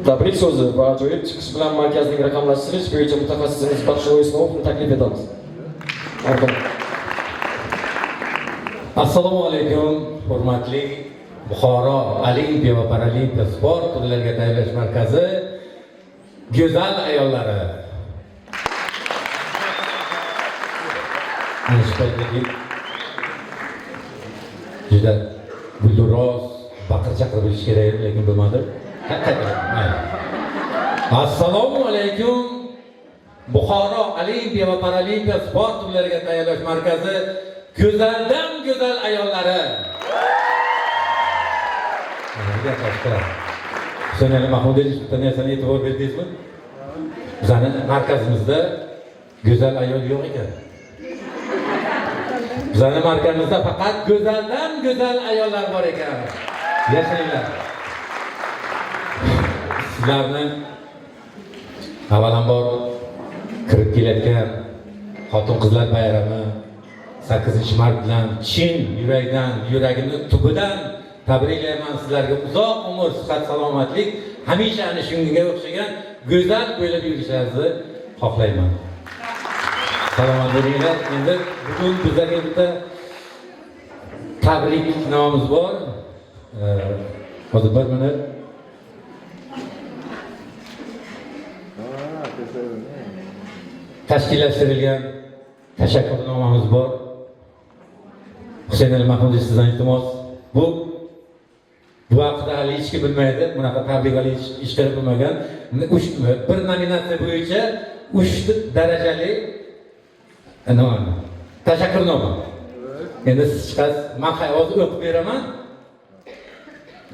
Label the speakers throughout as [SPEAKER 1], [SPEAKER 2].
[SPEAKER 1] Tabrik so'zi va ajoyib chiqish bilan markazning raqamlashtirish bo'yicha mutaxassisimiz Baxshivoy Islomovni taklif etamiz. Marhamat.
[SPEAKER 2] Assalomu alaykum, hurmatli Buxoro Olimpiya va Paralimpiya sport turlariga tayyorlash markazi go'zal ayollari. Anishbekdagi juda gulduros, baqir-chaqir bo'lish kerak, lekin bo'lmadi. Assalomu alaykum, Buxoro Olimpiya va Paralimpiya sport turlariga tayyorlash markazi go'zaldan go'zal ayollari. Husaynali Mahmudovich bitta narsani e'tibor berdingizmi? Bizning markazimizda go'zal ayol yo'q ekan. Bizning markazimizda faqat go'zaldan go'zal ayollar bor ekan. Yashanglar. Sizlarni avvalambor kirib kelayotgan xotin-qizlar bayrami 8-mart bilan chin yurakdan, yuragimning tubidan tabriklayman. Sizlarga uzoq umr, sihat, salomatlik, hamisha ana shunga o'xshagan go'zal bo'lib yurishingizni xohlayman. Salomat bo'linglar. Endi bugun bizlarga bitta tabriknomamiz bor. Hozir bir minut. Tashkillashtirilgan tashakkurnomamiz bor. Husaynali Mahmudovich, sizdan iltimos, bu haqida hali hech kim bilmaydi. Bunaqa tabrikali ish qilib bo'lmagan. Bir nominatsiya bo'yicha 3 darajali tashakkurnoma. Endi siz chiqasiz, men hozir o'qib beraman.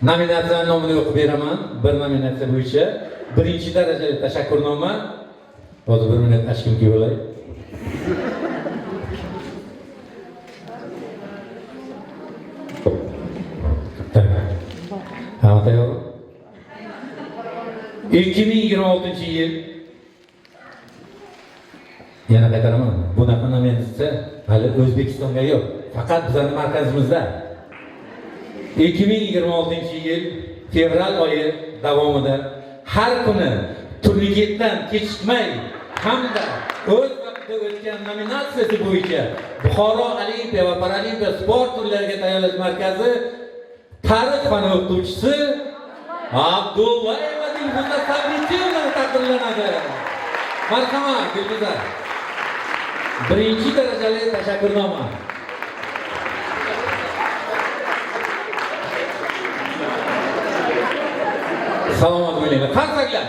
[SPEAKER 2] Nominatsiya nomini o'qib beraman. Bir nominatsiya bo'yicha 1-darajali tashakkurnoma. Hozir 1 minut ashkim kelay. Tayyor. 2026-yil yana qaytaraman. Bunaqa nominatsiya hali O'zbekistonga yo'q, faqat bizning markazimizda. 2026-yil fevral oyi davomida har kuni turnigetdan kechikmay hamda o'z vaqtida o'tgan nominatsiyasi bo'yicha Buxoro Olimpiya va Paralimpiya sport turlariga tayyorlash markazi tarix fani o'qituvchisi Abdullayeva Dilfuza Sabricheva taqdirlanadi. Marhamat, Dilfuza. 1-darajali tashakkurnoma. Salomat bo'linglar. Qarsaklar.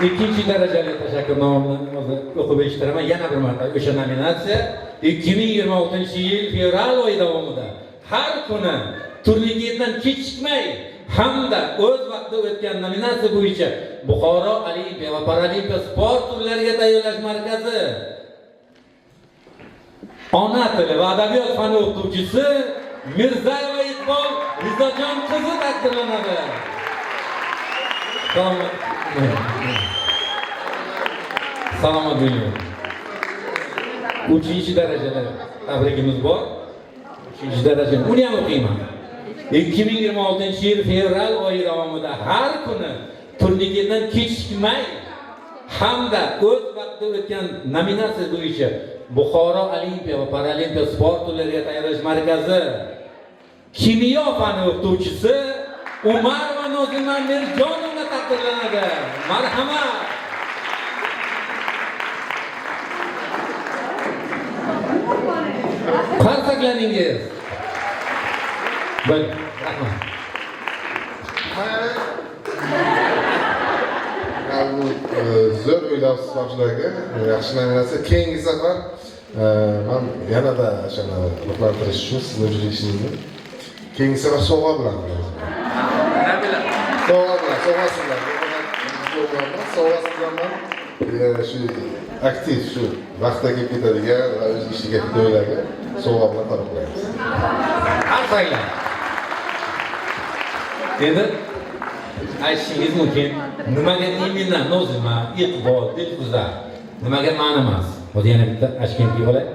[SPEAKER 2] 2-darajali tashakkurnomani hozir o'qib eshitiraman. Yana bir marta o'sha nominatsiya 2026-yil fevral oyi davomida har kuni turnigetdan kechikmay hamda o'z vaqtida o'tgan nominatsiya bo'yicha Buxoro Olimpiya va Paralimpiya sport turlariga tayyorlash markazi ona tili va adabiyot fani o'qituvchisi Mirzayeva Iqbol Rizojon qizi taqdirlanadi. Salomat bo'ling. 3-darajali tabrikimiz bor. 3-daraja. Uni ham o'qiyman. 2026-yil fevral oyi davomida har kuni turnigetdan kechikmay hamda o'z vaqtida o'tgan nominatsiya bo'yicha Buxoro Olimpiya va Paralimpiya sport turlariga tayyorlash markazi kimyo fani o'qituvchisi Umar va Nozima Mirjonovna taqdirlanadi. Marhamat. Qarsaklaningiz. Rahmat.
[SPEAKER 3] Bu zo'r o'ylabsiz yoshlarga. Yaxshi nominatsiya. Keyingi safar men yanada o'shani ruhlantirish uchun sizni o'zingizga keyingi safar sovg'a bilan nima bilan? Sovg'a bilan, sovg'asi bilan. Sovg'asi bilan shu aktiv, shu vaqtda kelib ketadigan va o'z ishiga do'ylarga sovg'a bilan tabriklaymiz.
[SPEAKER 2] Qarsaklar. Endi aytishingiz mumkin, nimaga Emina, Nozima, Iqbol, Dilfuza, nimaga men emas? Hozir yana bitta Ashkentga olay.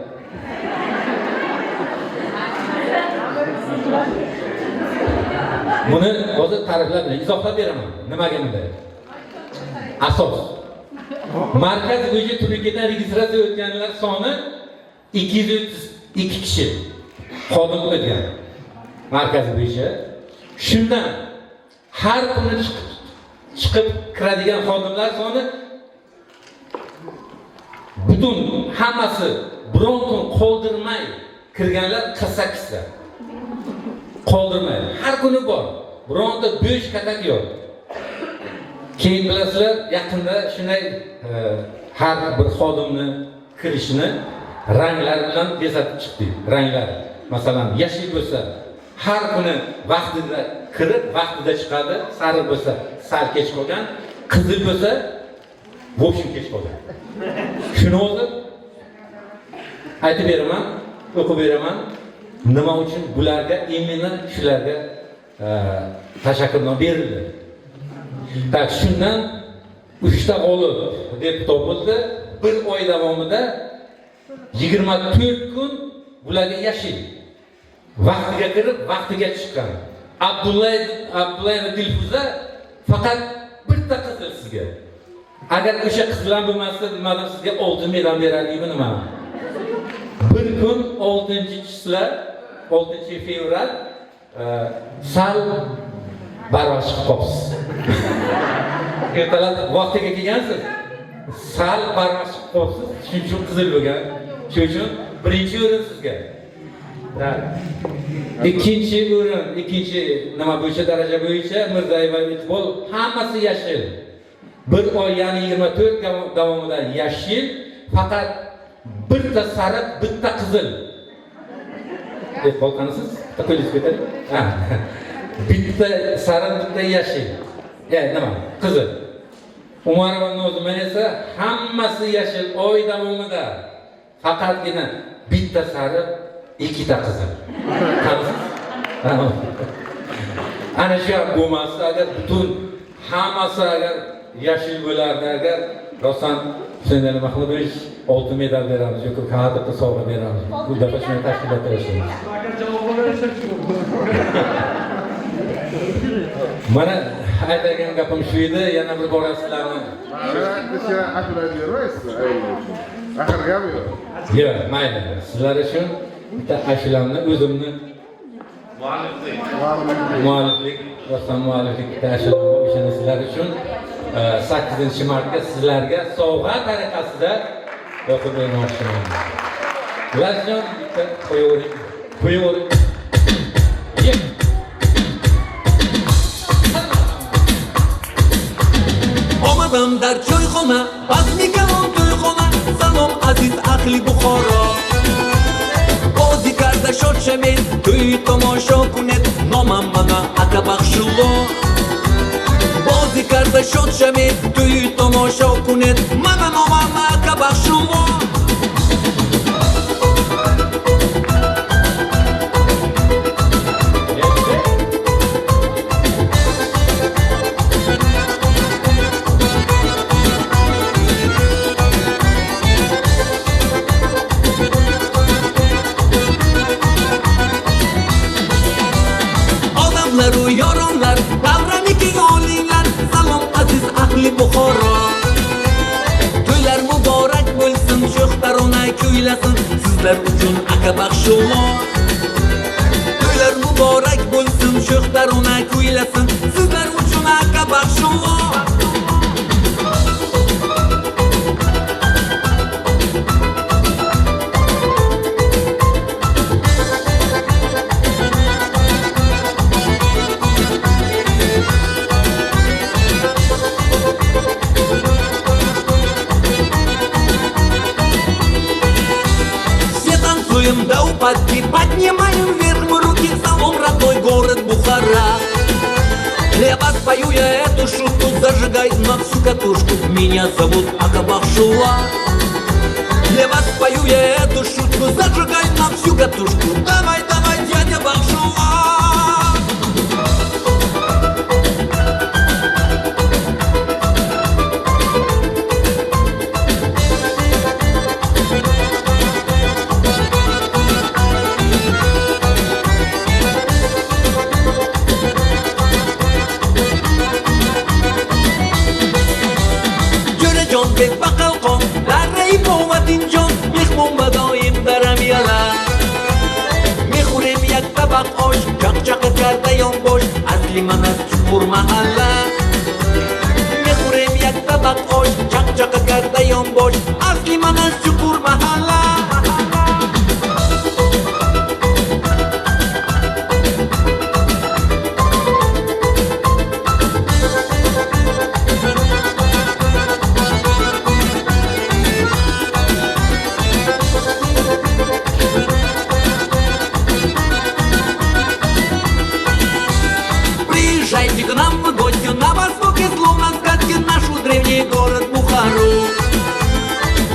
[SPEAKER 2] Buni hozir ta'riflab beraman, izohlab beraman. Nimaga bunday? Asos. Markaz bo'yicha Turkiyadan registratsiya o'tganlar soni 232 kishi xodim o'tgan. Markaz bo'yicha. Shundan har kuni chiqib kiradigan xodimlar soni butun hammasi biron kun qoldirmay kirganlar 48 ta. Qoldirmay. Har kuni bor. Bironta bo'sh katak yo'q. Keyin bilasizlar, yaqinda shunday har bir xodimni kirishini ranglar bilan bezatib chiqdik. Ranglar. Masalan, yashil bo'lsa, har kuni vaqtida kirib, vaqtida chiqadi. Sariq bo'lsa, sal kech qolgan, qizil bo'lsa, bo'shim kech qolgan. Shuni o'zi aytib beraman, o'qib beraman. Nima uchun bularga, imенно shularga tashakkurnoma berildi. Tak shundan 3 ta g'olib deb topildi. Bir oy davomida 24 kun bularga yashil. Vaqtiga kirib, vaqtiga chiqqan. Abdullayev Dilfuza faqat bitta qizil sizga. Agar o'sha qizlar bo'lmasa, nimadan sizga oltin medal berardim nima? Bir kun 6-chislar 6-fevral sal barvash qilib qopsiz. Ertalab vaqtiga kelgansiz. Sal barvash qilib qopsiz. Shuning uchun qizil bo'lgan. Shuning uchun birinchi o'rin sizga. Ikkinchi o'rin, ikkinchi nima bo'yicha daraja bo'yicha Mirzayev va Iqbol hammasi yashil. Bir oy, ya'ni 24 davomida yashil, faqat bitta sariq, bitta qizil. Iqbol qanisiz? Qo'yingiz ketadi. Ha. Bitta sariq, bitta yashil. Nima? Qizil. Umarova Nozimman esa hammasi yashil oy davomida. Faqatgina bitta sariq, ikkita qizil. Qanisiz? Ana shu bo'lmasa, agar butun hammasi agar yashil bo'lardi, agar Rosan Husaynali Mahmudovich oltin medal beramiz yoki kadrga sovg'a beramiz. Bu dafa shuni tashkilot qilamiz. Mana aytgan gapim shu edi, yana bir bora sizlarni.
[SPEAKER 3] Mana ashula deyapsiz, axir gap yo'q.
[SPEAKER 2] Yo'q, mayli. Sizlar uchun bitta ashulamni o'zimni mualliflik, Rosan mualliflik bitta ashulamni o'shani sizlar uchun 8-martga sizlarga sovg'a tariqasida o'qib bermoqchiman. Lazjon bitta qo'yavering.
[SPEAKER 4] Omadim dar choyxona, bazmikalon to'yxona. Salom aziz ahli Buxoro. Ozikarda shodshamen, to'y tomosha kunet, nomam mana aka baxshulo. Ozikarda shodshamen, to'y tomosha kunet, mana nomam aka baxshulo. Yoronlar, davraniki olinglar, salom aziz ahli Buxoro. To'ylar muborak bo'lsin, sho'xtarona kuylasin, sizlar uchun aka baxshulo. To'ylar muborak bo'lsin, sho'xtarona kuylasin, sizlar uchun aka baxshulo. Да упадки, поднимаем вверх мы руки, салом родной город Бухара. Для вас пою я эту шутку, зажигай на всю катушку, меня зовут Ака Бахшула. Для вас пою я эту шутку, зажигай на всю катушку, давай, давай, дядя Бахшула. tabak osh, chaqchaqa karda yonbosh, asli manas chuqur mahalla. Mehurem yak tabak osh, chaqchaqa karda yonbosh, asli manas chuqur mahalla. Приезжайте к нам в гости на востоке, словно сказки, нашу древний город Бухару.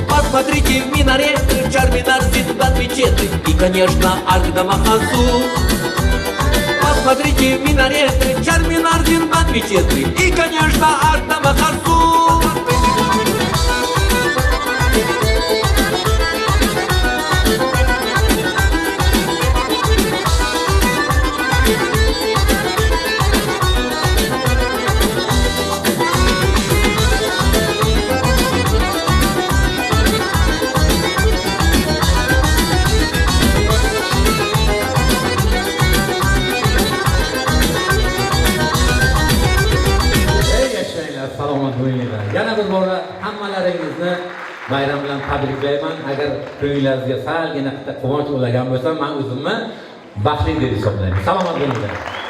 [SPEAKER 4] Посмотрите в минарет, Чарминар, Зиндан, мечеты и, конечно, Арк-Дамахасу. Посмотрите в минарет, Чарминар, Зиндан, мечеты и, конечно, Арк-Дамахасу.
[SPEAKER 2] Salomat bo'linglar. Yana bir bora hammalaringizni bayram bilan tabriklayman. Agar ko'nglaringizga salgina quvonch ulagan bo'lsa, men o'zimni baxtli deb hisoblayman. Salomat bo'linglar.